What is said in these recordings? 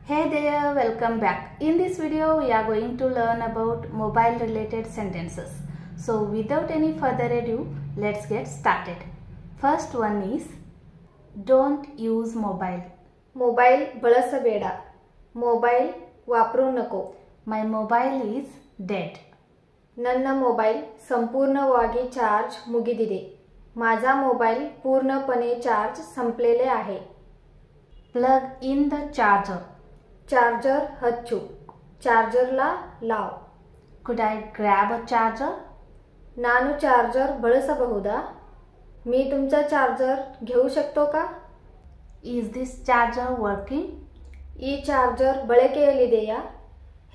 Hey there, welcome back. In this video, we are going to learn about mobile related sentences. So without any further ado, let's get started. First one is, don't use mobile. Mobile ಬಳಸಬೇಡ. Mobile ವಾಪರು ನಕೋ. My mobile is dead. ನನ್ನ mobile ಸಂಪೂರ್ಣವಾಗಿ charge ಮುಗಿದಿದೆ. माझा mobile पूर्णपणे charge संपलेले आहे. Plug in the charger. Charger हच्चू. चार्जरला लाव. Could I grab a charger? ನಾನು ಚಾರ್ಜರ್ ಬಳಸಬಹುದಾ? मी तुमचा चार्जर घेऊ शकतो का? Is this charger working? ಈ ಚಾರ್ಜರ್ ಬಳಕೆಯಲ್ಲಿದೆಯಾ?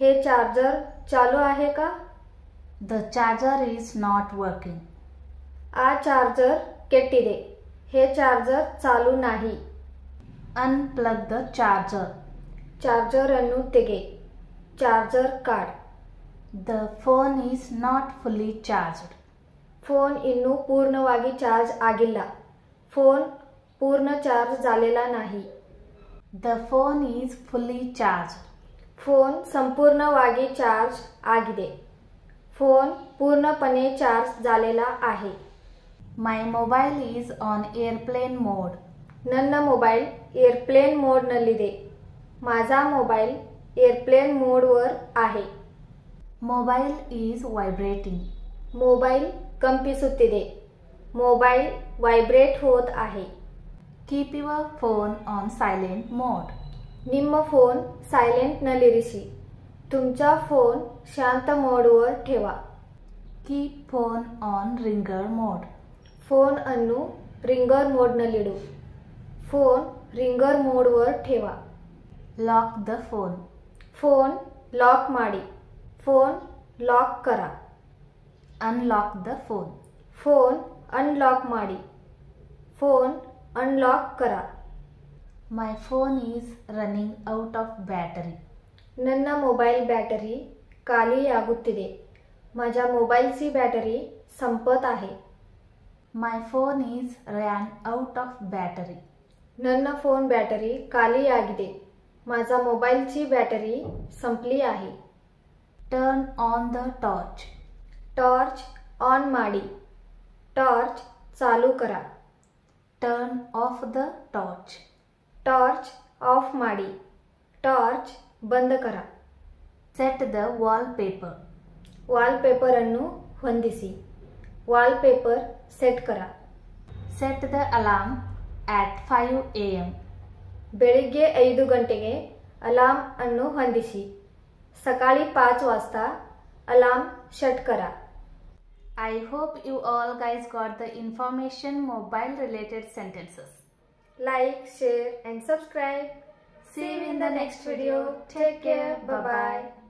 हे चार्जर चालू आहे का? The charger is not working. ಆ ಚಾರ್ಜರ್ ಕೆಟ್ಟಿದೆ. हे चार्जर चालू नाही. Unplug the charger. ಚಾರ್ಜರ್ ಅನ್ನು ತೆಗೆ. ಚಾರ್ಜರ್ ಕಾಡ್. The phone is not fully charged. Phone ಇನ್ನೂ पूर्णವಾಗಿ ಚಾರ್ಜ್ ಆಗಿಲ್ಲ. फोन पूर्ण चार्ज झालेला नाही. The phone is fully charged. Phone संपूर्णವಾಗಿ ಚಾರ್ಜ್ ಆಗಿದೆ. फोन पूर्णपणे ಚಾರ್ಜ್ झालेला आहे. My mobile is on airplane mode. ನನ್ನ ಮೊಬೈಲ್ ಏರ್ಪ್ಲೇನ್ ಮೋಡ್ನಲ್ಲಿದೆ. माझा मोबाईल एअरप्लेन मोडवर आहे. Mobile is vibrating. मोबाईल कंपिಸುತ್ತಿದೆ. मोबाईल ವೈಬ್ರೇಟ್ होत आहे. Keep your phone on silent mode. ನಿಮ್ಮ ಫೋನ್ ಸೈಲೆಂಟ್ನಲ್ಲಿರಿಸಿ. तुमचा फोन शांत मोडवर ठेवा. Keep phone on ringer mode. Phone अನ್ನು रिंगर मोडनಲ್ಲಿಡು. फोन रिंगर मोडवर ठेवा. Lock the phone. Phone lock ಮಾಡಿ. फोन लॉक करा. Unlock the phone. Phone unlock ಮಾಡಿ. फोन अनलॉक करा. My phone is running out of battery. ನನ್ನ ಮೊಬೈಲ್ ಬ್ಯಾಟರಿ ಖಾಲಿಯಾಗುತ್ತಿದೆ. माझ्या मोबाईलची बॅटरी संपत आहे. My phone is ran out of battery. ನನ್ನ फोन बॅटरी ಖಾಲಿಯಾಗಿದೆ. माझा मोबाईलची बॅटरी संपली आहे. Turn on the torch. Torch on ಮಾಡಿ. टॉर्च चालू करा. Turn off the torch. Torch of ಮಾಡಿ. टॉर्च बंद करा. Set the wallpaper. ವಾಲ್ಪೇಪರ್ ಅನ್ನು ಹೊಂದಿಸಿ. ವಾಲ್ಪೇಪರ್ ಸೆಟ್ करा. Set the alarm at 5 a.m. ಬೆಳಿಗ್ಗೆ 5 ಗಂಟೆಗೆ ಅಲಾರ್ಮ್ ಅನ್ನು ಹೊಂದಿಸಿ. सकाळी 5 वाजता अलार्म सेट करा. I hope you all guys got the information mobile related sentences. Like, share and subscribe. See you in the next video. Take care. Bye bye.